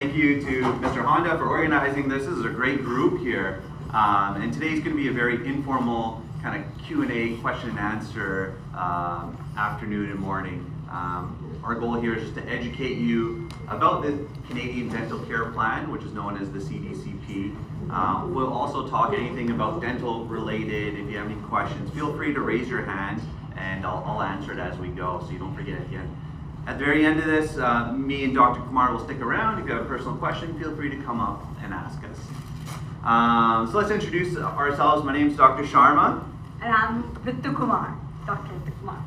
Thank you to Mr. Handa for organizing this. This is a great group here. And today's going to be a very informal kind of Q&A, question and answer afternoon and morning. Our goal here is just to educate you about the Canadian Dental Care Plan, which is known as the CDCP. We'll also talk anything about dental related. If you have any questions, feel free to raise your hand and I'll answer it as we go, so you don't forget again. At the very end of this, me and Dr. Kumar will stick around. If you have a personal question, feel free to come up and ask us. So let's introduce ourselves. My name is Dr. Sharma. And I'm Ritu Kumar, Dr. Ritu Kumar.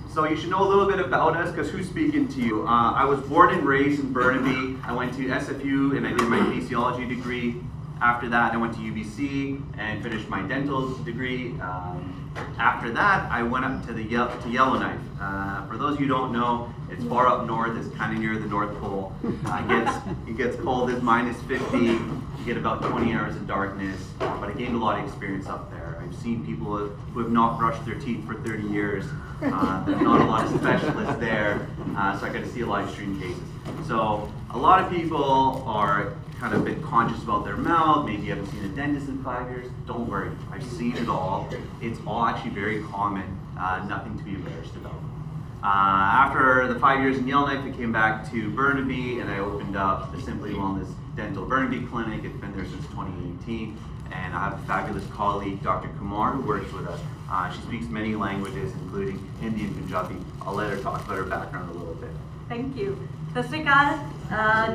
So you should know a little bit about us, because who's speaking to you? I was born and raised in Burnaby. I went to SFU and I did my kinesiology degree. After that, I went to UBC and finished my dental degree. After that, I went up to Yellowknife. For those of you who don't know, it's far up north. It's kind of near the North Pole. It gets cold as -50. You get about 20 hours of darkness. But I gained a lot of experience up there. I've seen people who have not brushed their teeth for 30 years. There's not a lot of specialists there, so I got to see a lot of extreme cases. So a lot of people are kind of been conscious about their mouth. Maybe you haven't seen a dentist in 5 years. Don't worry, I've seen it all. It's all actually very common, nothing to be embarrassed about. After the 5 years in Yellowknife, I came back to Burnaby and I opened up the Simply Wellness Dental Burnaby Clinic. It's been there since 2018. And I have a fabulous colleague, Dr. Kumar, who works with us. She speaks many languages, including Hindi and Punjabi. I'll let her talk about her background a little bit. Thank you. Sat Sri Akal,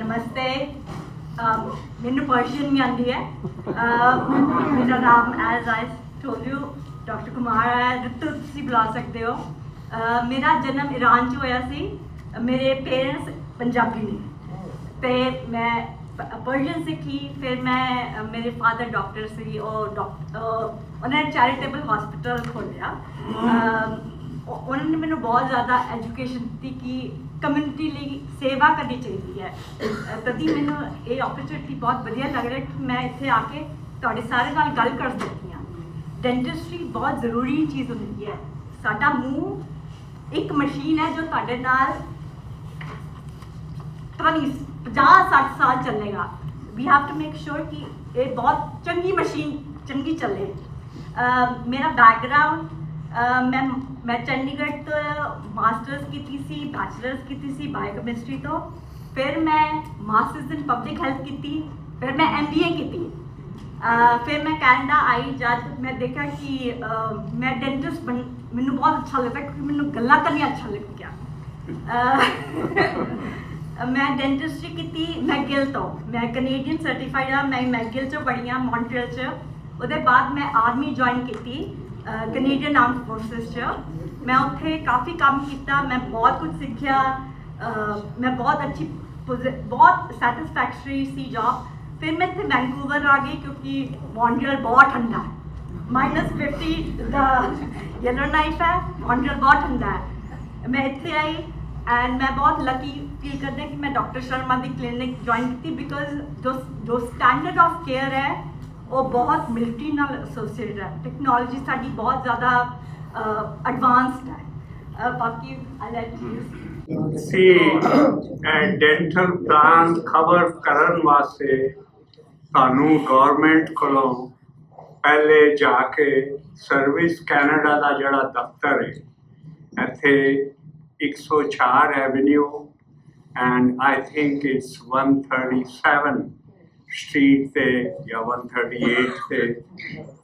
Namaste. ਮੈਨੂੰ Persian नहीं आती है. मेरा नाम, as I told you, Dr. Kumar है. रितु तुसी बुला सकते हो. मेरा जन्म ईरान च होया सी. मेरे पेरेंट्स पंजाबी ने. ते मैं पर्शियन सिखी. फिर मैं मेरे फादर डॉक्टर सी और उन्होंने चैरिटेबल हॉस्पिटल खोलिया. उन्होंने मैंने बहुत ज़्यादा एजुकेशन दी कि कम्युनिटी ਲਈ सेवा करनी चाहिए है. तभी मैंने ये अपॉर्चुनिटी बहुत बढ़िया लग रहा है कि मैं इत्थे आके ਤੁਹਾਡੇ ਸਾਰੇ ਨਾਲ ਗੱਲ ਕਰ ਸਕਦੀ ਹਾਂ. ਡੈਂਟਿਸਟਰੀ ਬਹੁਤ ਜ਼ਰੂਰੀ ਚੀਜ਼ ਹੁੰਦੀ ਹੈ. ਸਾਡਾ ਮੂੰਹ ਇੱਕ ਮਸ਼ੀਨ ਹੈ ਜੋ ਤੁਹਾਡੇ ਨਾਲ 50-60 ਸਾਲ ਚੱਲੇਗਾ. We have to make sure ਕਿ ਇਹ ਬਹੁਤ ਚੰਗੀ ਮਸ਼ੀਨ ਚੰਗੀ ਚੱਲੇ. ਮੇਰਾ ਬੈਕਗਰਾਉਂਡ मैं चंडीगढ़ तो मास्टर्स की सी, बैचलर्स की सी बायोकेमिस्ट्री तो. फिर मैं मास्टर्स इन पब्लिक हेल्थ की. फिर मैं MBA की. फिर मैं कैनेडा आई. जब मैं देखा कि मैं डेंटिस्ट मैनू बहुत अच्छा लगता क्योंकि मैनू गल्लां करनी अच्छा लग गया. मैं डेंटिस्ट्री की मैगिल तो मैं कनेडियन सर्टिफाइड हाँ. मैं मैगिल चो पढ़ी हाँ मॉन्ट्रियल च. उसके बाद मैं आर्मी ज्वाइन की कनेडियन आर्म फोर्सेस च. मैं उत्थे काफ़ी काम किया. मैं बहुत कुछ सीखा. मैं बहुत अच्छी बहुत सैटिस्फैक्टरी सी जॉब. फिर मैं इतने वैंकूवर आ गई क्योंकि मॉन्ट्रियल बहुत ठंडा है. -50 येलोनाइफ है. मॉन्ट्रियल बहुत ठंडा है. मैं इतने आई एंड मैं बहुत लकी फील करती हूँ कि मैं डॉक्टर शर्मा की क्लिनिक ज्वाइन की. बिकॉज जो स्टैंडर्ड ऑफ केयर है वो बहुत मिलिट्री नाल एसोसीएटेड है. टेक्नोलॉजी साड़ी बहुत ज़्यादा एडवांस्ड है. बाकी सी डेंटल प्लान खबर करन वास्ते सानू गवर्नमेंट कोलों पहले जाके सर्विस कैनेडा का जड़ा दफ्तर है इत्थे 104 Avenue and I think it's 137 street ते या 138 ते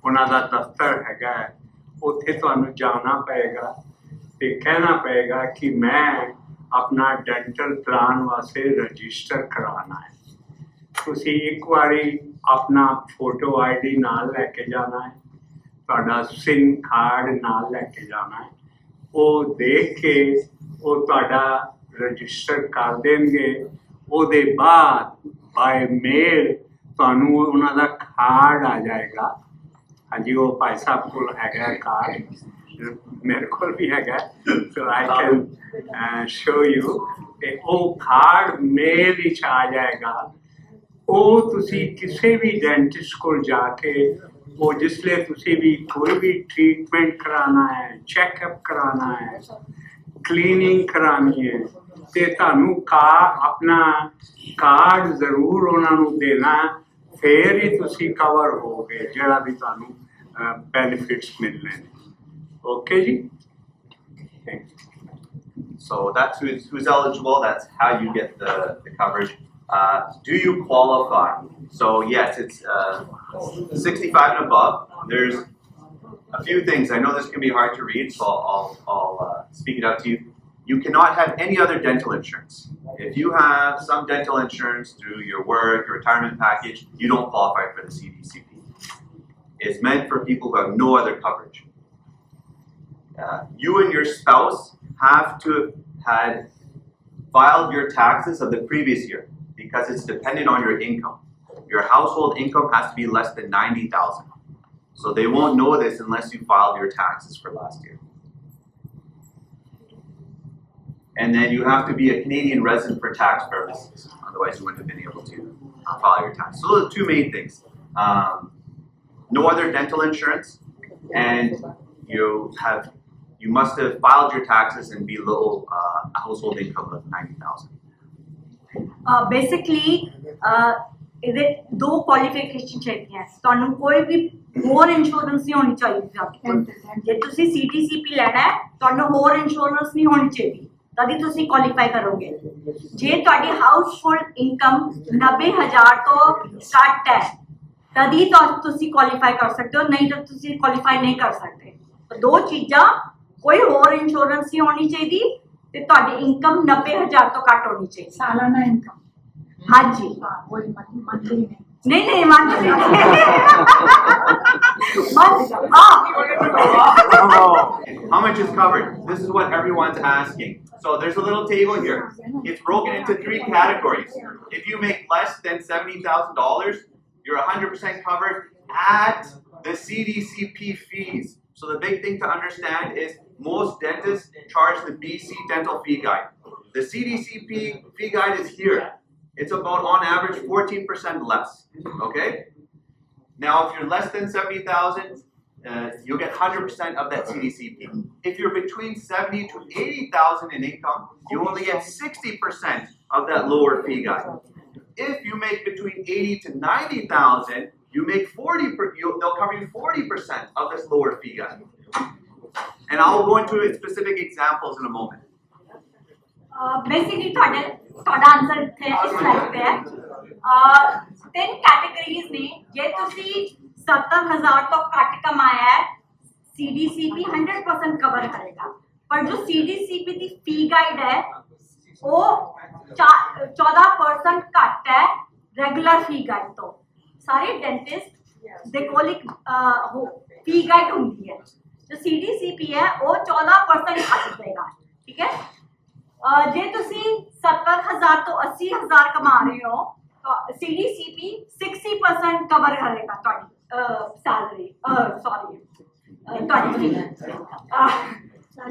उन्हां दा दफ्तर हैगा. उत्थे तुहानू जाना पेगा ते कहना पेगा कि मैं अपना डेंटल प्लान वास्ते रजिस्टर कराना है. तुसी एक बारी अपना फोटो ID नाल लैके जाना है. तुहाडा सिम कार्ड नाल लैके जाना है. वो देख के वो तुहाडा रजिस्टर कर देंगे. ਉਹਦੇ बाद बाय मेल ਤੁਹਾਨੂੰ ਉਹਨਾਂ ਦਾ ਕਾਰਡ ਆ ਜਾਏਗਾ. ਹਾਂਜੀ ਉਹ ਭਾਈ ਸਾਹਿਬ ਕੋਲ ਹੈਗਾ ਕਾਰਡ. ਮੇਰੇ ਕੋਲ ਵੀ ਹੈਗਾ. ਸੋ ਆਈ ਕੈਨ ਸ਼ੋ ਯੂ. ਤੇ ਉਹ ਕਾਰਡ ਮੇਲ ਵਿੱਚ ਆ ਜਾਏਗਾ. ਉਹ ਤੁਸੀਂ ਕਿਸੇ ਵੀ ਡੈਂਟਿਸਟ ਕੋਲ ਜਾ ਕੇ ਉਹ ਜਿਸਲੇ ਤੁਸੀਂ ਵੀ ਕੋਈ ਵੀ ट्रीटमेंट कराना है, चेकअप कराना है, क्लीनिंग करानी है, ਤੇ ਤੁਹਾਨੂੰ ਆਪਣਾ ਕਾਰਡ ਜ਼ਰੂਰ ਉਹਨਾਂ ਨੂੰ ਦੇਣਾ, ਫੇਰ ਹੀ ਤੁਸੀਂ ਕਵਰ ਹੋਗੇ ਜਿਹੜਾ ਵੀ ਤੁਹਾਨੂੰ ਬੈਨੀਫਿਟਸ ਮਿਲਣੇ ਨੇ। ਓਕੇ ਜੀ। So that's who's eligible. That's how you get the coverage. Do you qualify? So yes, it's 65 and above. There's a few things. I know this can be hard to read, so I'll speak it out to you. You cannot have any other dental insurance. If you have some dental insurance through your work, your retirement package, you don't qualify for the CDCP. It's meant for people who have no other coverage. You and your spouse have to have had filed your taxes of the previous year because it's dependent on your income. Your household income has to be less than 90,000. So they won't know this unless you filed your taxes for last year. And then you have to be a Canadian resident for tax purposes. Otherwise you wouldn't have been able to file your taxes. So those are two main things. No other dental insurance, and you must have filed your taxes and be below a household income of 90,000. Basically, ਇਹਦੇ ਦੋ qualification ਚਾਹੀਦੀਆਂ। ਤੁਹਾਨੂੰ ਕੋਈ ਵੀ ਹੋਰ insurance ਨਹੀਂ ਹੋਣੀ ਚਾਹੀਦੀ। ਜੇ ਤੁਸੀਂ CDCP ਲੈਣਾ ਹੈ, ਤੁਹਾਨੂੰ ਹੋਰ ਇੰਸ਼ੋਰੈਂਸ ਨਹੀਂ ਹੋਣੀ ਚਾਹੀਦੀ, ਤਦ ਹੀ ਤੁਸੀਂ ਕੁਆਲੀਫਾਈ ਕਰੋਗੇ। ਜੇ ਤੁਹਾਡੀ ਹਾਊਸਹੋਲਡ ਇਨਕਮ 90,000 ਤੋਂ ਘੱਟ ਹੈ, ਤਦ ਹੀ ਤੁਸੀਂ ਕੁਆਲੀਫਾਈ ਕਰ ਸਕਦੇ ਹੋ, ਨਹੀਂ ਤਾਂ ਤੁਸੀਂ ਕੁਆਲੀਫਾਈ ਨਹੀਂ ਕਰ ਸਕਦੇ। ਦੋ ਚੀਜ਼ਾਂ, ਕੋਈ ਹੋਰ ਇੰਸ਼ੋਰੈਂਸ ਨਹੀਂ ਹੋਣੀ ਚਾਹੀਦੀ ਤੇ ਤੁਹਾਡੀ ਇਨਕਮ 90,000 ਤੋਂ ਘੱਟ ਹੋਣੀ ਚਾਹੀਦੀ। ਸਾਲਾਨਾ ਇਨਕਮ। ਹਾਂਜੀ। ਕੋਈ ਮੰਥਲੀ नहीं नहीं monthly How much is covered? This is what everyone's asking. So there's a little table here. It's broken into 3 categories. If you make less than $70,000, you're 100% covered at the CDCP fees. So the big thing to understand is most dentists charge the BC dental fee guide. The CDCP fee guide is here. It's about on average 14% less. Okay? Now, if you're less than 70,000, you'll get 100% of that CDCP. If you're between 70 to 80,000 in income, you only get 60% of that lower fee guide. If you make between 80 to 90,000, you make they'll cover you 40% of this lower fee guide. And I'll go into specific examples in a moment. Basically, ਤੁਹਾਡਾ answer ਇੱਥੇ ਇਸ like ਤੇ ਹੈ। 3 categories ਨੇ। ਜੇ ਤੁਸੀਂ 70,000 ਤੋਂ ਘੱਟ ਕਮਾਇਆ ਹੈ, CDCP 100% ਕਵਰ ਕਰੇਗਾ, ਪਰ ਜੋ CDCP ਦੀ ਫੀ ਗਾਈਡ ਹੈ ਉਹ 14% ਘੱਟ ਹੈ ਰੈਗੂਲਰ ਫੀ ਗਾਈਡ ਤੋਂ। ਸਾਰੇ ਡੈਂਟਿਸਟ ਦੇ ਕੋਲ ਇੱਕ ਫੀ ਗਾਈਡ ਹੁੰਦੀ ਹੈ। ਜੋ CDCP ਹੈ ਉਹ 14% ਘੱਟ ਦੇਗਾ। ਠੀਕ ਹੈ। ਜੇ ਤੁਸੀਂ 70,000 ਤੋਂ 80,000 ਕਮਾ ਰਹੇ ਹੋ ਤਾਂ CDCP 60% ਕਵਰ ਕਰੇਗਾ ਤੁਹਾਡੀ ਸੈਲਰੀ, ਤੁਹਾਡੀ ਫੀ।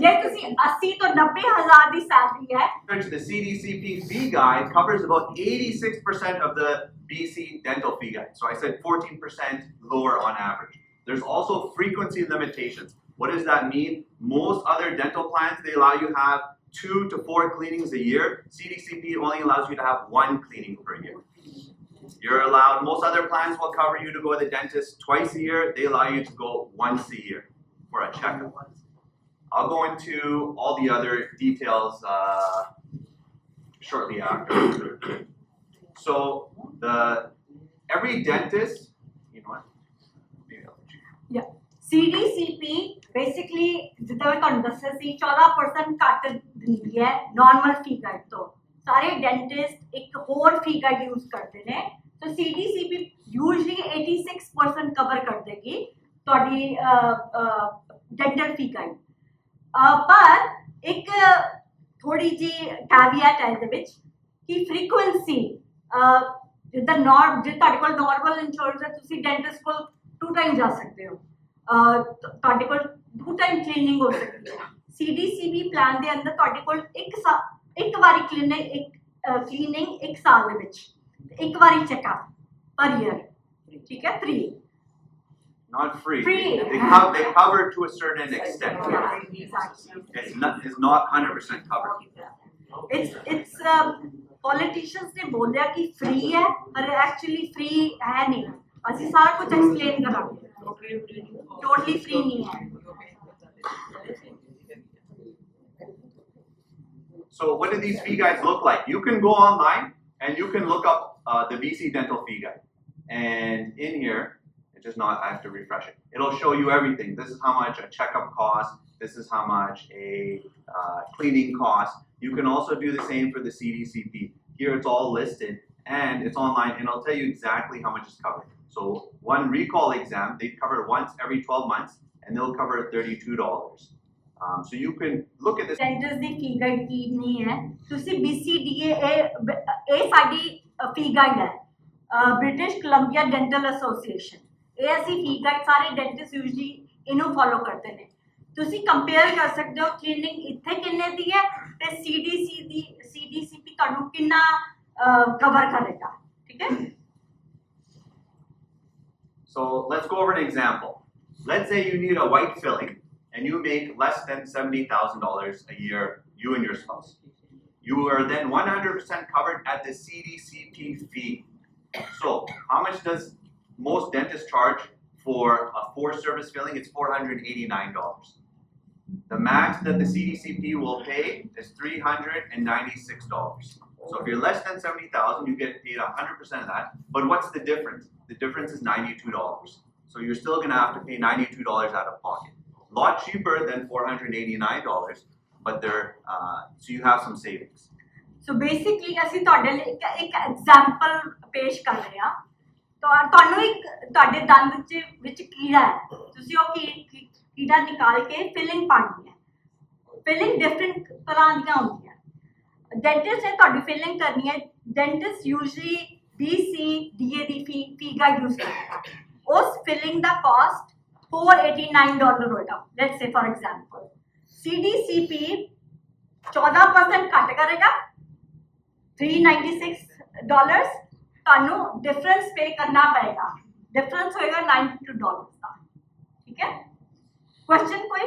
ਜੇ ਤੁਸੀਂ 80 ਤੋਂ 90,000 ਦੀ ਸੈਲਰੀ ਹੈ, The CDCP fee guide covers about 86% of the BC dental fee guide. So I said 14% lower on average. There's also frequency limitations. What does that mean? Most other dental plans, they allow you to have 2 to 4 cleanings a year. CDCP only allows you to have 1 cleaning per year. You're allowed, most other plans will cover you to go to the dentist twice a year. They allow you to go once a year for a checkup. I'll go into all the other details shortly after. So every dentist, you know what? Maybe I'll let you. Yeah. CDCP basically ਜਿੱਦਾਂ ਮੈਂ ਤੁਹਾਨੂੰ ਦੱਸਿਆ ਸੀ 14% ਘੱਟ ਦਿੰਦੀ ਹੈ normal ਫੀ guide ਤੋਂ। ਸਾਰੇ dentist ਇੱਕ ਹੋਰ ਫੀ ਗਾਈਡ ਯੂਜ਼ ਕਰਦੇ ਨੇ। ਸੋ CDCP ਯੂਜਲੀ 86% ਕਵਰ ਕਰ ਦੇਗੀ ਤੁਹਾਡੀ ਡੈਂਟਲ ਫੀ ਗਾਈਡ। ਪਰ ਇੱਕ ਥੋੜੀ ਜਿਹੀ ਕੈਵੀਐਟ ਹੈ ਇਹਦੇ ਵਿੱਚ ਕਿ ਫ੍ਰੀਕੁਐਂਸੀ ਜਿੱਦਾਂ ਜੇ ਤੁਹਾਡੇ ਕੋਲ ਨਾਰਮਲ ਇੰਸ਼ੋਰੈਂਸ ਹੈ, ਤੁਸੀਂ ਡੈਂਟਿਸਟ ਕੋਲ 2 ਟਾਈਮ ਜਾ ਸਕਦੇ ਹੋ, ਤੁਹਾਡੇ ਕੋਲ 2 ਟਾਈਮ ਕਲੀਨਿੰਗ ਹੋ ਸਕਦੀ ਹੈ। CDCP ਪਲਾਨ ਦੇ ਅੰਦਰ ਤੁਹਾਡੇ ਕੋਲ ਇੱਕ ਵਾਰੀ ਕਲੀਨਿੰਗ 1 ਸਾਲ ਦੇ ਵਿੱਚ, ਇੱਕ ਵਾਰੀ ਚੈੱਕਅਪ ਪਰ ਈਅਰ। ਠੀਕ ਹੈ। 3 Not free. Free. They cover to a certain extent. Yeah, exactly. It's not 100% covered. it's politicians ने बोला कि free है पर actually free है नहीं ਅਸੀਂ सारा कुछ explain करांगे totally free नहीं है So what do these fee guides look like? You can go online and you can look up the BC Dental Fee Guide. And in here, it's just not, I have to refresh it. It'll show you everything. This is how much a checkup costs. This is how much a cleaning costs. You can also do the same for the CDCP. Here it's all listed and it's online and it'll tell you exactly how much is covered. So one recall exam, they cover it once every 12 months and they'll cover $32. So you can look at this. Dentist the fee guide ਕੀ ਨਹੀਂ ਹੈ ਤੁਸੀਂ BCDA ਇਹ ਸਾਡੀ fee guide ਹੈ British Columbia Dental Association ਇਹ ਅਸੀਂ fee guide ਸਾਰੇ dentist usually ਇਹਨੂੰ follow ਕਰਦੇ ਨੇ ਤੁਸੀਂ compare ਕਰ ਸਕਦੇ ਹੋ cleaning ਇੱਥੇ ਕਿੰਨੇ ਦੀ ਹੈ ਤੇ CDCP ਤੁਹਾਨੂੰ ਕਿੰਨਾ cover ਕਰੇਗਾ ਠੀਕ ਹੈ So let's go over an example. Let's say you need a white filling and you make less than $70,000 a year, you and your spouse. You are then 100% covered at the CDCP fee. So how much does most dentists charge for a 4-service filling? It's $489. The max that the CDCP will pay is $396. So if you're less than 70,000, you get paid 100% of that. But what's the difference? The difference is $92. So you're still going to have to pay $92 out of pocket. A lot cheaper than $489, but so you have some savings. So basically, ਅਸੀਂ ਤੁਹਾਡੇ ਲਈ ਇੱਕ example ਪੇਸ਼ ਕਰ ਰਹੇ ਹਾਂ ਤੁਹਾਨੂੰ ਇੱਕ ਤੁਹਾਡੇ ਦੰਦ ਵਿੱਚ ਕੀੜਾ ਹੈ ਤੁਸੀਂ ਉਹ ਕੀੜਾ ਨਿਕਾਲ ਕੇ ਫਿਲਿੰਗ ਪਾਣੀ ਹੈ ਫਿਲਿੰਗ ਡਿਫਰੈਂਟ ਤਰ੍ਹਾਂ ਦੀਆਂ ਹੁੰਦੀਆਂ ਡੈਂਟਿਸਟ ਨੇ ਤੁਹਾਡੀ ਫਿਲਿੰਗ ਕਰਨੀ ਹੈ ਡੈਂਟਿਸਟ ਯੂਜੂਅਲੀ BCDA ਦੀ ਫੀ ਗਾਈਡ ਯੂਜ਼ ਕਰਦਾ ਉਸ ਫਿਲਿੰਗ ਦਾ ਕਾਸਟ $489 ਹੋਏਗਾ let's say for example CDCP 14% ਘੱਟ ਕਰੇਗਾ $396 ਤੁਹਾਨੂੰ difference pay ਕਰਨਾ ਪਏਗਾ difference ਹੋਏਗਾ $92 ਦਾ ਠੀਕ ਹੈ question ਕੋਈ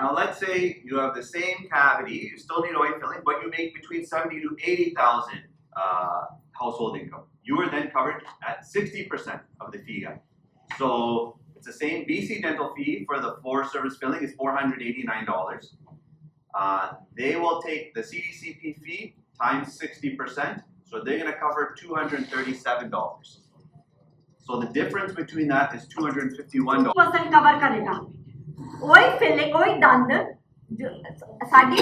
Now let's say you have the same cavity, you still need a white filling, but you make between 70 to 80,000 household income. You are then covered at 60% of the fee guide. So it's the same BC dental fee for the 4-service filling is $489. They will take the CDCP fee times 60%, so they're going to cover $237. So the difference between that is $251. % cover karega oi filling oi dand sari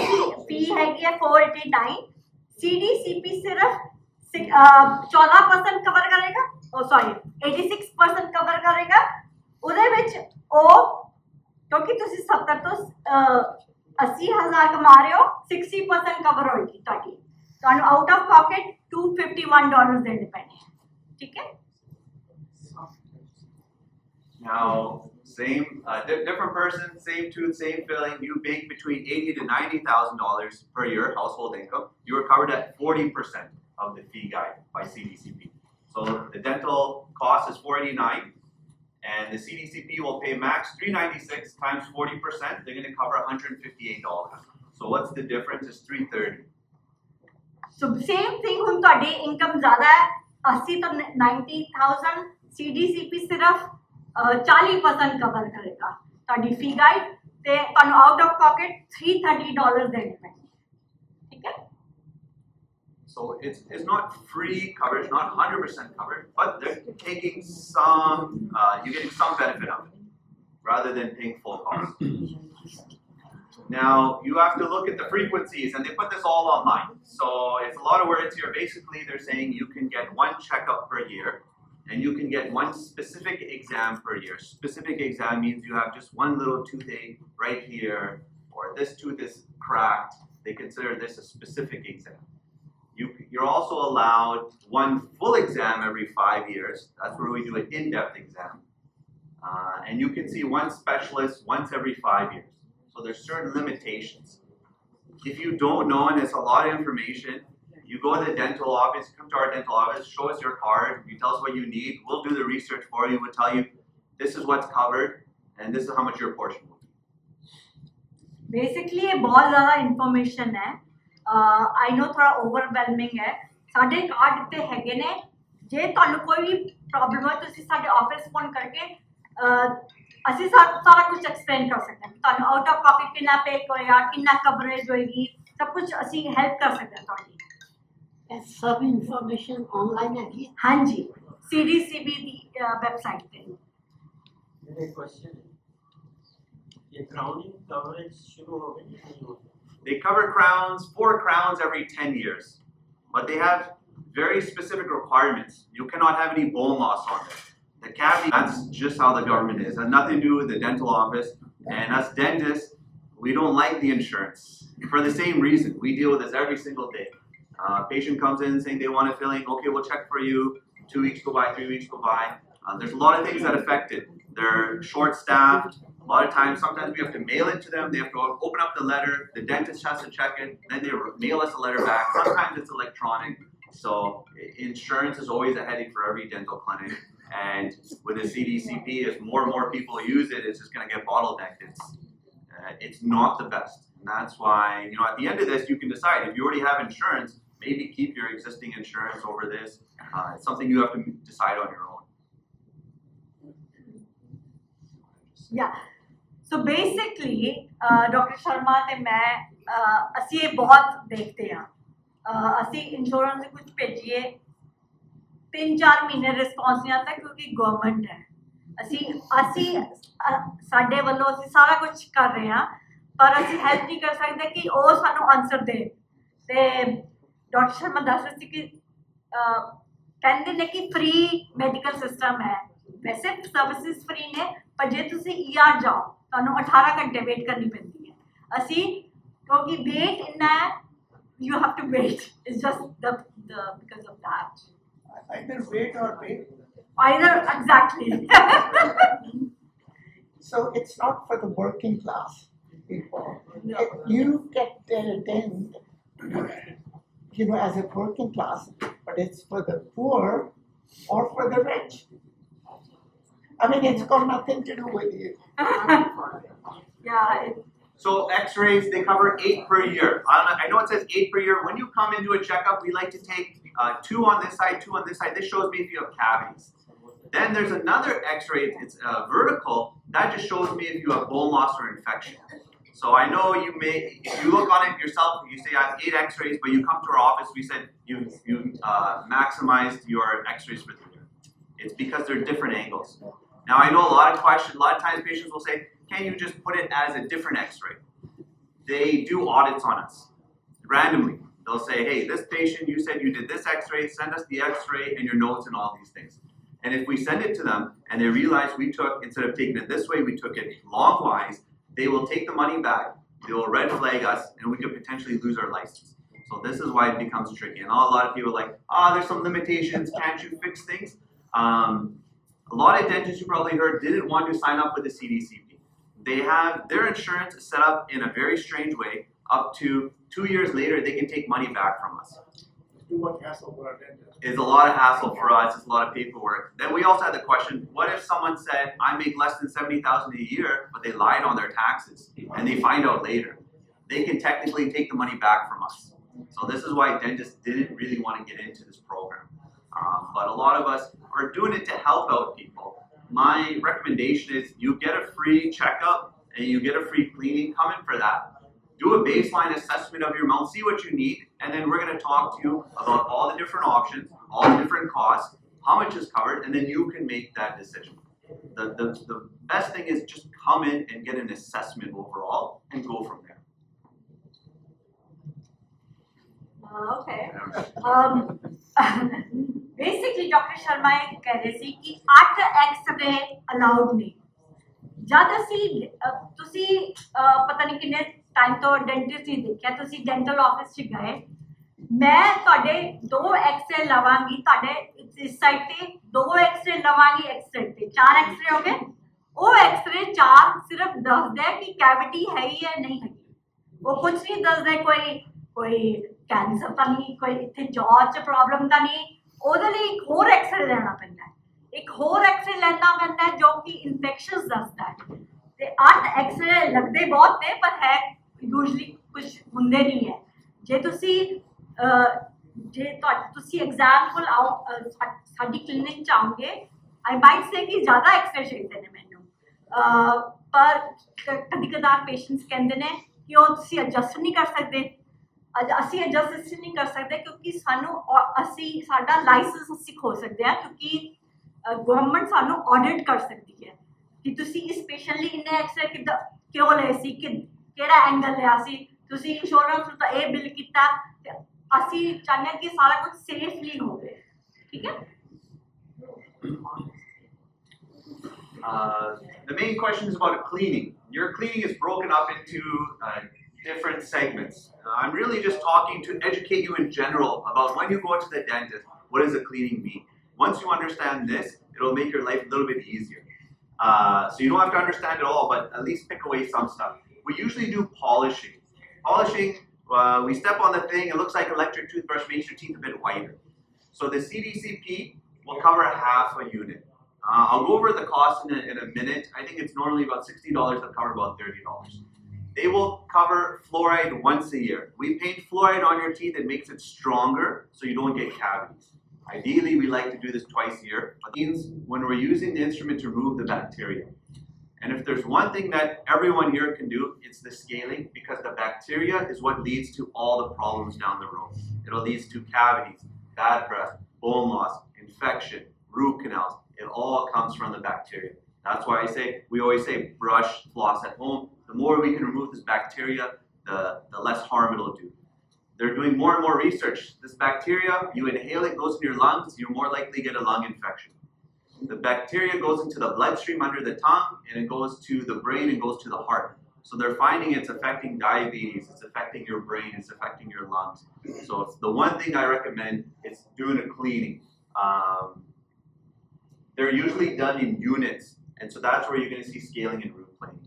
fee हैगी है 489 CDCP सिर्फ 14% cover करेगा sorry 86% cover करेगा ਉਹਦੇ ਵਿੱਚ ਉਹ ਕਿਉਂਕਿ ਤੁਸੀਂ 70 ਤੋਂ 80,000 ਕਮਾ ਰਹੇ ਹੋ 60% ਕਵਰ ਹੋਏਗੀ ਤੁਹਾਨੂੰ ਆਊਟ ਆਫ ਪਾਕਟ $251 ਦੇਣੇ ਪੈਣੇ ਠੀਕ ਹੈ Now, same, different person, same tooth, same filling. You make between $80,000 to $90,000 per year household income. You are covered at 40% of the fee guide by CDCP. So the dental cost is $489, and the CDCP will pay max $396 times 40%. They're going to cover $158. So what's the difference? Is $330. So same thing. ਹੁਣ ਤੁਹਾਡੀ income ਜ਼ਿਆਦਾ ਹੈ 80 ਤੋਂ 90,000 CDCP ਸਿਰਫ 40% cover ਕਰੇਗਾ ਤੁਹਾਡੀ ਫੀ guide ਤੇ ਤੁਹਾਨੂੰ ਆਊਟ ਆਫ ਪਾਕਟ $330 ਦੇਣੇ ਪੈਣਗੇ ਠੀਕ ਹੈ So it's not free coverage, not 100% covered, but they're taking some, you're getting some benefit of it rather than paying full cost. Now you have to look at the frequencies, and they put this all online. So it's a lot of words here. Basically, they're saying you can get one checkup per year, and you can get one specific exam per year. Specific exam means you have just one little toothache right here, or this tooth is cracked. They consider this a specific exam. You're also allowed one full exam every 5 years. That's where we do an in-depth exam. And you can see one specialist once every 5 years. So there's certain limitations. If you don't know, and it's a lot of information, you go to the dental office, come to our dental office, show us your card, you tell us what you need, we'll do the research for you, we'll tell you this is what's covered, and this is how much your portion will be. Basically ये बहुत ज़्यादा information है I know थोड़ा overwhelming है साढ़े card इतने हैगे ने जे ਤੁਹਾਨੂੰ कोई भी प्रॉब्लम है ਤੁਸੀਂ ਸਾਡੇ ਆਫਿਸ ਫੋਨ ਕਰਕੇ ਅਸੀਂ ਸਾਰਾ ਕੁਝ ਐਕਸਪਲੇਨ ਕਰ ਸਕਦੇ ਹਾਂ ਤੁਹਾਨੂੰ ਆਊਟ ਆਫ ਪਾਕਟ ਕਿੰਨਾ ਪੇ ਹੋਏਗਾ ਕਿੰਨਾ ਕਵਰੇਜ ਹੋਏਗੀ ਸਭ ਕੁਝ ਅਸੀਂ ਹੈਲਪ ਕਰ ਸਕਦੇ ਹਾਂ ਤੁਹਾਡੀ सब इंफॉर्मेशन ऑनलाइन है ਹਾਂਜੀ CDCP ਦੀ ਵੈਬਸਾਈਟ ਤੇ मेरा क्वेश्चन है ये क्राउनिंग कवरेज शुरू हो गई या नहीं हो गई? They cover crowns, 4 crowns every 10 years, but they have very specific requirements. You cannot have any bone loss on it. The cavity, that's just how the government is. It has nothing to do with the dental office. And us dentists, we don't like the insurance for the same reason. We deal with this every single day. Patient comes in saying they want a filling. Okay, we'll check for you. 2 weeks go by, 3 weeks go by. There's a lot of things that affect it. They're short-staffed. A lot of times, sometimes we have to mail it to them. They have to open up the letter. The dentist has to check it. Then they mail us a letter back. Sometimes it's electronic. So insurance is always a headache for every dental clinic. And with the CDCP, as more and more people use it, it's just going to get bottlenecked. It's not the best. And that's why, at the end of this, you can decide. If you already have insurance, maybe keep your existing insurance over this. It's something you have to decide on your own. Yeah. So basically, Dr. Sharma ਤੇ ਮੈਂ ਅਸੀਂ ਇਹ ਬਹੁਤ ਦੇਖਦੇ ਹਾਂ ਅਸੀਂ insurance ਦੇ ਕੁਝ ਭੇਜੀਏ 3-4 ਮਹੀਨੇ ਰਿਸਪੌਂਸ ਨਹੀਂ ਆਉਂਦਾ ਕਿਉਂਕਿ ਗਵਰਨਮੈਂਟ ਹੈ ਅਸੀਂ ਸਾਡੇ ਵੱਲੋਂ ਅਸੀਂ ਸਾਰਾ ਕੁਝ ਕਰ ਰਹੇ ਹਾਂ ਪਰ ਅਸੀਂ ਹੈਲਪ ਨਹੀਂ ਕਰ ਸਕਦੇ ਕਿ ਉਹ ਸਾਨੂੰ ਆਨਸਰ ਦੇ ਤੇ ਡਾਕਟਰ ਸ਼ਰਮਾ ਦੱਸ ਰਹੇ ਸੀ ਕਿ ਕਹਿੰਦੇ ਨੇ ਕਿ ਫ੍ਰੀ ਮੈਡੀਕਲ ਸਿਸਟਮ ਹੈ ਵੈਸੇ ਸਰਵਿਸਿਜ਼ ਫ੍ਰੀ ਨੇ ਪਰ ਜੇ ਤੁਸੀਂ ER ਜਾਓ ਤੁਹਾਨੂੰ 18 ਘੰਟੇ ਵੇਟ ਕਰਨੀ ਪੈਂਦੀ ਹੈ ਅਸੀਂ ਕਿਉਂਕਿ ਵੇਟ ਇੰਨਾ ਹੈ you have to wait it's just the because of that Either wait or pay. either exactly So it's not for the working class people. No. You get dent, as a working class, but it's for the poor or for the rich. I mean, it's got nothing to do with you. yeah So X-rays, they cover 8 per year. I know it says 8 per year. When you come into a checkup, we like to take 2 on this side, 2 on this side. This shows me if you have cavities. Then there's another X-ray, it's vertical. That just shows me if you have bone loss or infection. So I know you may, if you look on it yourself, you say I have 8 X-rays, but you come to our office, we said you maximized your X-rays for the year. It's because they're different angles. Now I know a lot of times patients will say, can you just put it as a different X-ray? They do audits on us randomly. They'll say, hey, this patient, you said you did this X-ray, send us the X-ray and your notes and all these things. And if we send it to them and they realize we took, instead of taking it this way, we took it longwise, they will take the money back, they will red flag us, and we could potentially lose our license. So this is why it becomes tricky. And a lot of people are like, there's some limitations, can't you fix things? A lot of dentists, you probably heard, didn't want to sign up with the CDCP. They have their insurance set up in a very strange way. Up to 2 years later, they can take money back from us. Too much hassle for our dentist. It's a lot of hassle for us. It's a lot of paperwork. Then we also had the question: what if someone said, "I make less than $70,000 a year," but they lied on their taxes, and they find out later? They can technically take the money back from us. So this is why dentists didn't really want to get into this program. But a lot of us are doing it to help out people. My recommendation is you get a free checkup and you get a free cleaning. Come in for that. Do a baseline assessment of your mouth, see what you need, and then we're going to talk to you about all the different options, all the different costs, how much is covered, and then you can make that decision. The best thing is just come in and get an assessment overall and go from there. okay basically Dr. Sharma ਇਹ ਕਹਿ ਰਹੇ ਸੀ ਕਿ 8 X ray allowed ਨੇ ਜਦ ਅਸੀਂ ਤੁਸੀਂ ਪਤਾ ਨਹੀਂ ਕਿੰਨੇ ਟਾਈਮ ਤੋਂ ਡੈਂਟਿਸਟ ਹੀ ਦੇਖਿਆ ਤੁਸੀਂ ਡੈਂਟਲ ਆਫਿਸ 'ਚ ਗਏ ਮੈਂ ਤੁਹਾਡੇ 2 ਐਕਸ-ਰੇ ਲਵਾਂਗੀ ਤੁਹਾਡੇ ਇਸ ਸਾਈਡ ਤੇ 2 ਐਕਸ-ਰੇ ਲਵਾਂਗੀ ਐਕਸ-ਰੇ ਤੇ 4 ਐਕਸ-ਰੇ ਹੋ ਗਏ ਉਹ ਐਕਸ-ਰੇ 4 ਸਿਰਫ ਦੱਸਦਾ ਕਿ ਕੈਵਿਟੀ ਹੈਗੀ ਹੈ ਨਹੀਂ ਹੈਗੀ ਉਹ ਕੁਝ ਨਹੀਂ ਦੱਸਦਾ ਕੋਈ ਕੈਂਸਰ ਤਾਂ ਨਹੀਂ ਕੋਈ ਇੱਥੇ ਜੌ 'ਚ ਪ੍ਰੋਬਲਮ ਤਾਂ ਨਹੀਂ ਉਹਦੇ ਲਈ ਇੱਕ ਹੋਰ ਐਕਸ-ਰੇ ਲੈਣਾ ਪੈਂਦਾ ਹੈ ਇੱਕ ਹੋਰ ਐਕਸ-ਰੇ ਲੈਣਾ ਪੈਂਦਾ ਹੈ ਜੋ ਕਿ ਇਨਫੈਕਸ਼ਨਸ ਦੱਸਦਾ ਹੈ ਤੇ 8 ਐਕਸ-ਰੇ ਲੱਗਦੇ ਬਹੁਤ ਨੇ ਪਰ ਹੈ ਯੂਜੂਅਲੀ ਕੁਝ ਹੁੰਦੇ ਨਹੀਂ ਹੈ। ਜੇ ਤੁਸੀਂ ਤੁਸੀਂ ਐਗਜ਼ਾਮਪਲ ਆਓ ਸਾਡੀ ਕਲੀਨਿਕ 'ਚ ਆਓਗੇ, ਆਈ ਮਾਈਟ ਸੇ ਕਿ ਜ਼ਿਆਦਾ ਐਕਸਰੇ ਚਾਹੀਦੇ ਨੇ ਮੈਨੂੰ, ਪਰ ਕਦੀ ਕਦਾਰ ਪੇਸ਼ੈਂਟਸ ਕਹਿੰਦੇ ਨੇ ਕਿ ਉਹ ਤੁਸੀਂ ਐਡਜਸਟ ਨਹੀਂ ਕਰ ਸਕਦੇ। ਅਸੀਂ ਐਡਜਸਟ ਇਸ ਲਈ ਨਹੀਂ ਕਰ ਸਕਦੇ ਕਿਉਂਕਿ ਸਾਡਾ ਲਾਇਸੈਂਸ ਅਸੀਂ ਖੋ ਸਕਦੇ ਹਾਂ, ਕਿਉਂਕਿ ਗਵਰਨਮੈਂਟ ਸਾਨੂੰ ਆਡਿਟ ਕਰ ਸਕਦੀ ਹੈ ਕਿ ਤੁਸੀਂ ਇਸ ਪੇਸ਼ੈਂਟ ਲਈ ਇੰਨੇ ਐਕਸਰੇ ਕਿਉਂ ਲਏ ਸੀ, ਕਿਹੜਾ ਐਂਗਲ ਲਿਆ ਸੀ, ਤੁਸੀਂ ਇੰਸ਼ੋਰੈਂਸ ਨੂੰ ਤਾਂ ਇਹ ਬਿੱਲ ਕੀਤਾ। ਤੇ ਅਸੀਂ ਚਾਹੁੰਦੇ ਹਾਂ ਕਿ ਸਾਰਾ ਕੁਝ ਸੇਫਲੀ ਹੋਵੇ, ਠੀਕ ਹੈ। The main question is about cleaning. Your cleaning is broken up into different segments. I'm really just talking to educate you in general about when you go to the dentist, what does a cleaning mean? Once you understand this, it'll make your life a little bit easier. So you don't have to understand it all, but at least pick away some stuff. We usually do polishing. Polishing, we step on the thing, it looks like electric toothbrush, makes your teeth a bit whiter. So the CDCP will cover half a unit. I'll go over the cost in a minute. I think it's normally about $60. They'll cover about $30. They will cover fluoride once a year. We paint fluoride on your teeth. It makes it stronger so you don't get cavities. Ideally, we like to do this twice a year. It means when we're using the instrument to remove the bacteria. And if there's one thing that everyone here can do, it's the scaling, because the bacteria is what leads to all the problems down the road. It'll lead to cavities, bad breath, bone loss, infection, root canals. It all comes from the bacteria. That's why we always say brush, floss at home. The more we can remove this bacteria, the less harm it'll do. They're doing more and more research. This bacteria, you inhale it, goes in your lungs, you're more likely to get a lung infection. The bacteria goes into the bloodstream under the tongue, and it goes to the brain and goes to the heart. So they're finding it's affecting diabetes, it's affecting your brain, it's affecting your lungs. So it's the one thing I recommend is doing a cleaning. They're usually done in units, and so that's where you're going to see scaling and root planing.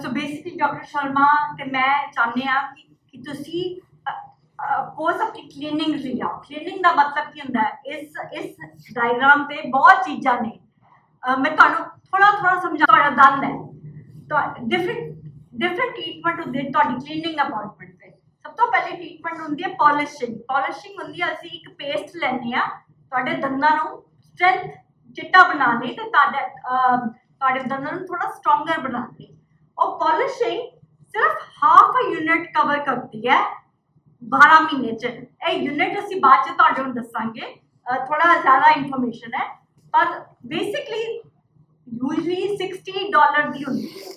So basically, Dr. Sharma ਤੇ ਮੈਂ ਚਾਹੁੰਦੇ ਹਾਂ ਕਿ ਤੁਸੀਂ course ਆਪਣੀ cleaning ਲਈ ਜਾਓ। Cleaning ਦਾ ਮਤਲਬ ਕੀ ਹੁੰਦਾ ਹੈ? ਇਸ ਡਾਇਗਰਾਮ ਤੇ ਬਹੁਤ ਚੀਜ਼ਾਂ ਨੇ, ਮੈਂ ਤੁਹਾਨੂੰ ਥੋੜਾ ਸਮਝਾ। ਤੁਹਾਡਾ ਦੰਦ ਹੈ, ਡਿਫਰੈਂਟ ਟ੍ਰੀਟਮੈਂਟ ਹੁੰਦੇ ਤੁਹਾਡੀ ਕਲੀਨਿੰਗ ਅਪਾਇੰਟਮੈਂਟ ਤੇ। ਸਭ ਤੋਂ ਪਹਿਲੇ ਟ੍ਰੀਟਮੈਂਟ ਹੁੰਦੀ ਹੈ ਪੋਲਿਸ਼ਿੰਗ ਹੁੰਦੀ ਹੈ। ਅਸੀਂ ਇੱਕ ਪੇਸਟ ਲੈਂਦੇ ਹਾਂ ਤੁਹਾਡੇ ਦੰਦਾਂ ਨੂੰ ਸਟਰੈਂਥ ਚਿੱਟਾ ਬਣਾਉਣ ਲਈ ਤੇ ਤੁਹਾਡੇ ਦੰਦਾਂ ਨੂੰ ਥੋੜਾ ਸਟਰੋਂਗਰ ਬਣਾਉਣ ਲਈ। ਉਹ ਪੋਲਿਸ਼ਿੰਗ ਸਿਰਫ ਹਾਫ ਅ ਯੂਨਿਟ ਕਵਰ ਕਰਦੀ ਹੈ 12 ਮਹੀਨੇ 'ਚ। ਇਹ ਯੂਨਿਟ ਅਸੀਂ ਬਾਅਦ 'ਚ ਤੁਹਾਡੇ ਨੂੰ ਦੱਸਾਂਗੇ, ਥੋੜਾ ਜ਼ਿਆਦਾ ਇਨਫੋਰਮੇਸ਼ਨ ਹੈ, ਪਰ ਬੇਸਿਕਲੀ ਯੂਜਲੀ $60 ਦੀ ਹੁੰਦੀ ਹੈ,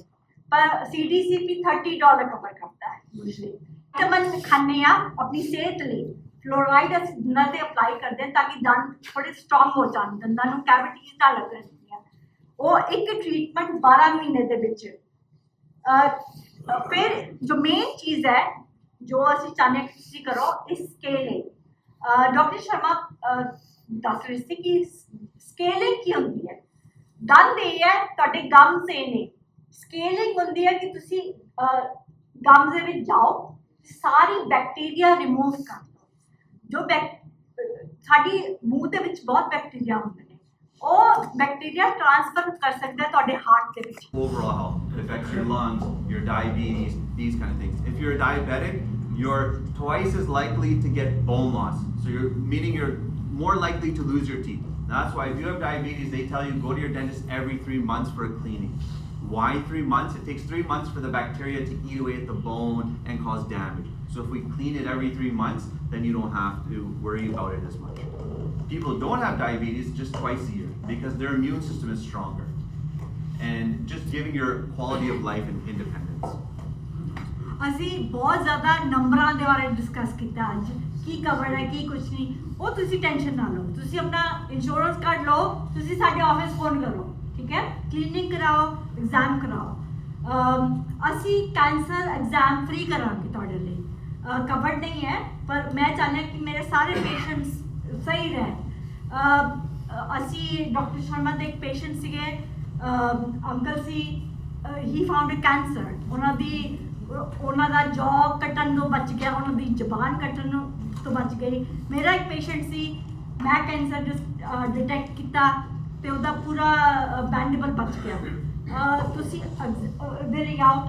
ਪਰ CDCP $30 ਕਵਰ ਕਰਦਾ ਹੈ ਯੂਜਲੀ। ਵਿਟਾਮਿਨ ਖਾਂਦੇ ਹਾਂ ਆਪਣੀ ਸਿਹਤ ਲਈ, ਫਲੋਰਾਈਡ ਅਸੀਂ ਦੰਦਾਂ 'ਤੇ ਅਪਲਾਈ ਕਰਦੇ ਹਾਂ ਤਾਂ ਕਿ ਦੰਦ ਥੋੜ੍ਹੇ ਸਟਰੋਂਗ ਹੋ ਜਾਣ, ਦੰਦਾਂ ਨੂੰ ਕੈਵਿਟੀਜ਼ ਨਾ ਲੱਗਣਗੀਆਂ। ਉਹ ਇੱਕ ਟ੍ਰੀਟਮੈਂਟ 12 ਮਹੀਨੇ ਦੇ ਵਿੱਚ। ਫਿਰ ਜੋ ਮੇਨ ਚੀਜ਼ ਹੈ ਜੋ ਅਸੀਂ ਚਾਹੁੰਦੇ ਹਾਂ ਕਿ ਤੁਸੀਂ ਕਰੋ, ਇਸ ਸਕੇਲਿੰਗ। ਡਾਕਟਰ ਸ਼ਰਮਾ ਦੱਸ ਰਹੇ ਸੀ ਕਿ ਸਕੇਲਿੰਗ ਕੀ ਹੁੰਦੀ ਹੈ। ਦੰਦ ਇਹ ਹੈ ਤੁਹਾਡੇ ਗਮਸ ਇਹ ਨੇ, ਸਕੇਲਿੰਗ ਹੁੰਦੀ ਹੈ ਕਿ ਤੁਸੀਂ ਗਮਸ ਦੇ ਵਿੱਚ ਜਾਓ, ਸਾਰੀ ਬੈਕਟੀਰੀਆ ਰਿਮੂਵ ਕਰ ਦਿਓ। ਜੋ ਸਾਡੀ ਮੂੰਹ ਦੇ ਵਿੱਚ ਬਹੁਤ ਬੈਕਟੀਰੀਆ ਹੁੰਦੇ ਨੇ, ਉਹ ਬੈਕਟੀਰੀਆ ਟ੍ਰਾਂਸਫਰ ਕਰ ਸਕਦਾ ਤੁਹਾਡੇ ਹਾਰਟ ਦੇ ਵਿੱਚ। Overall health, it affects your lungs, your diabetes, these kind of things. If you're a diabetic, you're twice as likely to get bone loss. So meaning you're more likely to lose your teeth. That's why if you have diabetes, they tell you go to your dentist every 3 months for a cleaning. Why 3 months? It takes 3 months for the bacteria to eat away at the bone and cause damage. So if we clean it every 3 months, then you don't have to worry about it as much. People who don't have diabetes, just twice a year, because their immune system is stronger. And just giving your quality of life and independence. ਅਸੀਂ ਬਹੁਤ ਜ਼ਿਆਦਾ ਨੰਬਰਾਂ ਦੇ ਬਾਰੇ discuss ਕੀਤਾ ਅੱਜ, ਕੀ cover ਹੈ ਕੀ ਕੁਛ ਨਹੀਂ। ਉਹ ਤੁਸੀਂ ਟੈਨਸ਼ਨ ਨਾ ਲਓ, ਤੁਸੀਂ ਆਪਣਾ ਇੰਸ਼ੋਰੈਂਸ ਕਾਰਡ ਲਓ, ਤੁਸੀਂ ਸਾਡੇ ਆਫਿਸ ਫੋਨ ਕਰੋ, ਠੀਕ ਹੈ। ਕਲੀਨਿੰਗ ਕਰਾਓ, ਐਗਜ਼ਾਮ ਕਰਾਓ। ਅਸੀਂ ਕੈਂਸਰ ਐਗਜ਼ਾਮ ਫ੍ਰੀ ਕਰਾਂਗੇ ਤੁਹਾਡੇ ਲਈ, ਕਵਰਡ ਨਹੀਂ ਹੈ, ਪਰ ਮੈਂ ਚਾਹੁੰਦੀ ਹਾਂ ਕਿ ਮੇਰੇ ਸਾਰੇ ਪੇਸ਼ੈਂਟਸ ਸਹੀ ਰਹਿਣ। ਅਸੀਂ ਡਾਕਟਰ ਸ਼ਰਮਾ ਦੇ ਇੱਕ ਪੇਸ਼ੈਂਟ ਸੀਗੇ, ਅੰਕਲ ਸੀ, ਹੀ ਫਾਊਂਡ ਅ ਕੈਂਸਰ। ਉਹਨਾਂ ਦਾ ਜੌ ਕੱਟਣ ਤੋਂ ਬਚ ਗਿਆ, ਉਹਨਾਂ ਦੀ ਜ਼ਬਾਨ ਕੱਟਣ ਤੋਂ ਬਚ ਗਈ। ਮੇਰਾ ਇੱਕ ਪੇਸ਼ੈਂਟ ਸੀ, ਮੈਂ ਕੈਂਸਰ ਡਿਟੈਕਟ ਕੀਤਾ ਤੇ ਉਹਦਾ ਪੂਰਾ ਮੈਂਡੀਬਲ ਬਚ ਗਿਆ। ਤੁਸੀਂ ਵੇਰਿੰਗ ਆਊਟ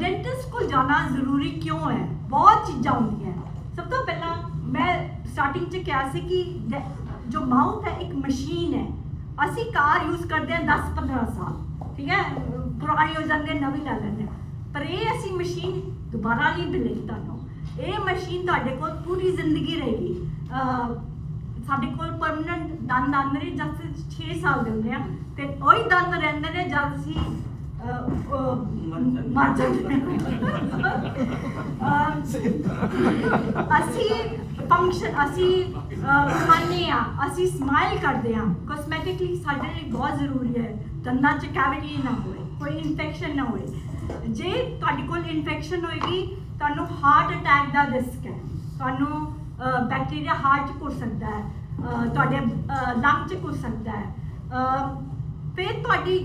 ਡੈਂਟਿਸਟ ਕੋਲ ਜਾਣਾ ਜ਼ਰੂਰੀ ਕਿਉਂ ਹੈ? ਬਹੁਤ ਚੀਜ਼ਾਂ ਹੁੰਦੀਆਂ। ਸਭ ਤੋਂ ਪਹਿਲਾਂ ਮੈਂ ਸਟਾਰਟਿੰਗ 'ਚ ਕਿਹਾ ਸੀ ਕਿ ਜੋ ਮਾਊਥ ਹੈ ਇੱਕ ਮਸ਼ੀਨ ਹੈ। ਅਸੀਂ ਕਾਰ ਯੂਜ਼ ਕਰਦੇ ਹਾਂ 10-15 ਸਾਲ, ਠੀਕ ਹੈ, ਪੁਰਾਣੀ ਹੋ ਜਾਂਦੀ ਹੈ, ਨਵੀਂ ਲੈ ਲੈਂਦੇ ਹਾਂ, ਪਰ ਇਹ ਅਸੀਂ ਮਸ਼ੀਨ ਦੁਬਾਰਾ ਨਹੀਂ ਮਿਲੇਗੀ ਤੁਹਾਨੂੰ। ਇਹ ਮਸ਼ੀਨ ਤੁਹਾਡੇ ਕੋਲ ਪੂਰੀ ਜ਼ਿੰਦਗੀ ਰਹੇਗੀ। ਸਾਡੇ ਕੋਲ ਪਰਮਨੈਂਟ ਦੰਦ ਆਉਂਦੇ ਨੇ ਜਦ ਅਸੀਂ 6 ਸਾਲ ਦੇ ਹੁੰਦੇ ਹਾਂ, ਅਤੇ ਉਹੀ ਦੰਦ ਰਹਿੰਦੇ ਨੇ ਜਦ ਅਸੀਂ ਮਰ ਜਾਂਦੇ ਅਸੀਂ ਫੰਕਸ਼ਨ ਅਸੀਂ ਖਾਂਦੇ ਹਾਂ, ਅਸੀਂ ਸਮਾਈਲ ਕਰਦੇ ਹਾਂ, ਕੋਸਮੈਟਿਕਲੀ ਸਾਡੇ ਲਈ ਬਹੁਤ ਜ਼ਰੂਰੀ ਹੈ ਦੰਦਾਂ 'ਚ ਕੈਵਿਟੀ ਨਾ ਹੋਏ, ਕੋਈ ਇਨਫੈਕਸ਼ਨ ਨਾ ਹੋਏ। ਜੇ ਤੁਹਾਡੇ ਕੋਲ ਇਨਫੈਕਸ਼ਨ ਹੋਏਗੀ ਤੁਹਾਨੂੰ ਹਾਰਟ ਅਟੈਕ ਦਾ ਰਿਸਕ ਹੈ, ਤੁਹਾਨੂੰ ਬੈਕਟੀਰੀਆ ਹਾਰਟ 'ਚ ਘੁਸ ਸਕਦਾ ਹੈ, ਤੁਹਾਡੇ ਲੰਗ 'ਚ ਘੁਸ ਸਕਦਾ ਹੈ। ਫਿਰ ਤੁਹਾਡੀ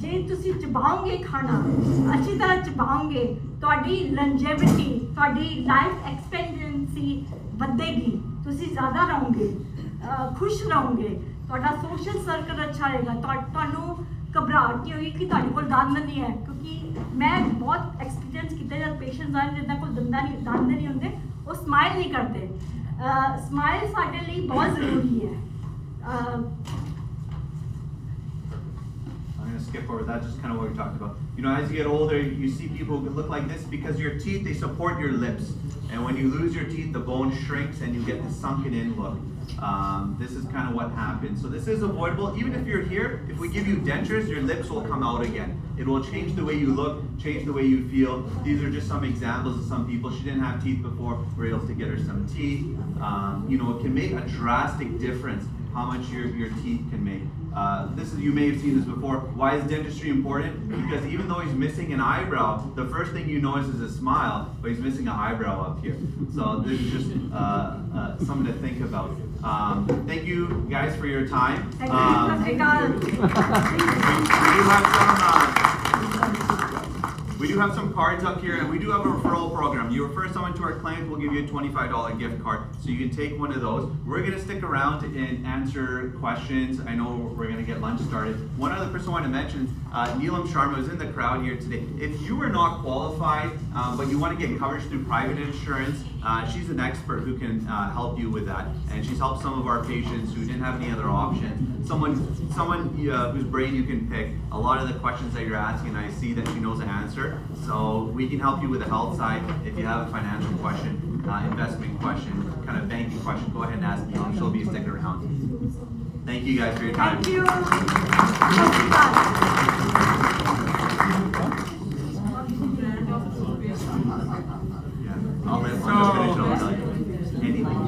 ਜੇ ਤੁਸੀਂ ਚਬਾਓਗੇ ਖਾਣਾ ਅੱਛੀ ਤਰ੍ਹਾਂ ਚਬਾਓਗੇ ਤੁਹਾਡੀ ਲੰਜੇਵਿਟੀ, ਤੁਹਾਡੀ ਲਾਈਫ ਐਕਸਪੈਕਟੈਂਸੀ ਵਧੇਗੀ, ਤੁਸੀਂ ਜ਼ਿਆਦਾ ਰਹੋਗੇ, ਖੁਸ਼ ਰਹੋਗੇ, ਤੁਹਾਡਾ ਸੋਸ਼ਲ ਸਰਕਲ ਅੱਛਾ ਰਹੇਗਾ, ਤੁਹਾਨੂੰ ਘਬਰਾਹਟ ਨਹੀਂ ਹੋਈ ਕਿ ਤੁਹਾਡੇ ਕੋਲ ਦੰਦ ਨਹੀਂ ਹੈ। ਕਿਉਂਕਿ ਮੈਂ ਬਹੁਤ ਐਕਸਪੀਰੀਅੰਸ ਕੀਤਾ ਜਦ ਪੇਸ਼ੈਂਟਸ ਆਏ ਜਿਨ੍ਹਾਂ ਕੋਲ ਦੰਦ ਨਹੀਂ ਹੁੰਦੇ, ਉਹ ਸਮਾਈਲ ਨਹੀਂ ਕਰਦੇ। ਸਮਾਈਲ ਸਾਡੇ ਲਈ ਬਹੁਤ ਜ਼ਰੂਰੀ ਹੈ। I'm going to skip over that, just kind of what we talked about. You know, as you get older, you see people who look like this because your teeth, they support your lips. And when you lose your teeth, the bone shrinks and you get this sunken in look. This is kind of what happens. So this is avoidable. Even if you're here, if we give you dentures, your lips will come out again. It will change the way you look, change the way you feel. These are just some examples of some people. She didn't have teeth before. We're able to get her some teeth. You know, it can make a drastic difference how much your teeth can make. You may have seen this before. Why is dentistry important? Because even though he's missing an eyebrow, the first thing you notice is a smile, but he's missing an eyebrow up here. So this is just something to think about. Thank you guys for your time. We do have some cards up here, and we do have a referral program. You refer someone to our clinic, we'll give you a $25 gift card, so you can take one of those. We're going to stick around and answer questions. I know we're going to get lunch started. One other person I want to mention, Neelam Sharma is in the crowd here today. If you are not qualified, but you want to get coverage through private insurance, she's an expert who can help you with that. And she's helped some of our patients who didn't have any other option. Someone whose brain you can pick. A lot of the questions that you're asking, I see that she knows the answer. So we can help you with the health side. If you have a financial question, investment question, kind of banking question, go ahead and ask me. She'll be sticking around. Thank you guys for your time. Thank you. I'll just finish it. I'll tell you. Anything.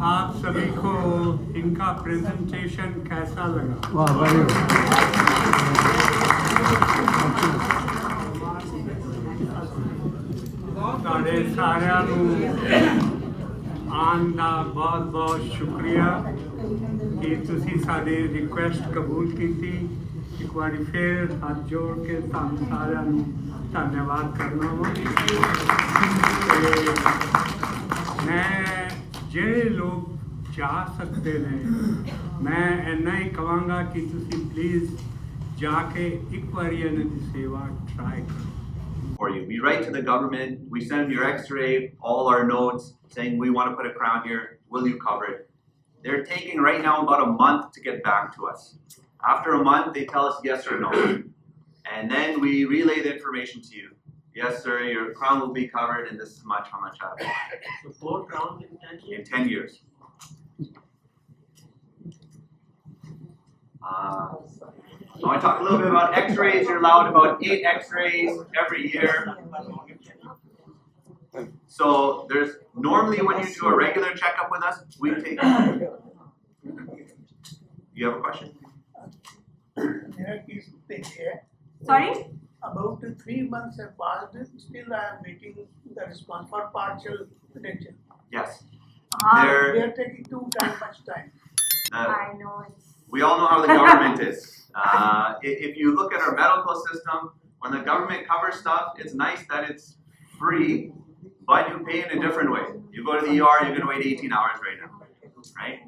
आप सभी को इनका presentation कैसा लगा? वाह, very good. ਤੁਹਾਡੇ ਸਾਰਿਆਂ ਨੂੰ ਆਉਣ ਦਾ ਬਹੁਤ ਬਹੁਤ ਸ਼ੁਕਰੀਆ ਕਿ ਤੁਸੀਂ ਸਾਡੀ ਰਿਕੁਐਸਟ ਕਬੂਲ ਕੀਤੀ। ਇੱਕ ਵਾਰੀ ਫਿਰ ਹੱਥ ਜੋੜ ਕੇ ਤੁਹਾਨੂੰ ਸਾਰਿਆਂ ਨੂੰ ਧੰਨਵਾਦ ਕਰਨਾ ਵਾ। ਮੈਂ ਜਿਹੜੇ ਲੋਕ ਜਾ ਸਕਦੇ ਨੇ ਮੈਂ ਇੰਨਾ ਹੀ ਕਹਾਂਗਾ ਕਿ ਤੁਸੀਂ ਪਲੀਜ਼ ਜਾ ਕੇ ਇੱਕ ਵਾਰੀ ਇਹਨਾਂ ਦੀ ਸੇਵਾ ਟਰਾਈ ਕਰੋ। For you. We write to the government, we send them your x-ray, all our notes, saying we want to put a crown here, will you cover it? They're taking right now about a month to get back to us. After a month, they tell us yes or no. And then we relay the information to you. Yes, sir, your crown will be covered, and this is how much out of it. So 4 crowns in 10 years? In 10 years. Now I talk a little bit about x-rays. You're allowed about 8 x-rays every year. So there's normally when you do a regular checkup with us, we take. You have a question? Sorry? About 3 months have passed, still I am waiting the response for partial potential. Yes. They are taking too much time. I know it's. We all know how the government is. If you look at our medical system, when the government covers stuff, it's nice that it's free, but you pay in a different way. You go to the ER, you're going to wait 18 hours right now, right?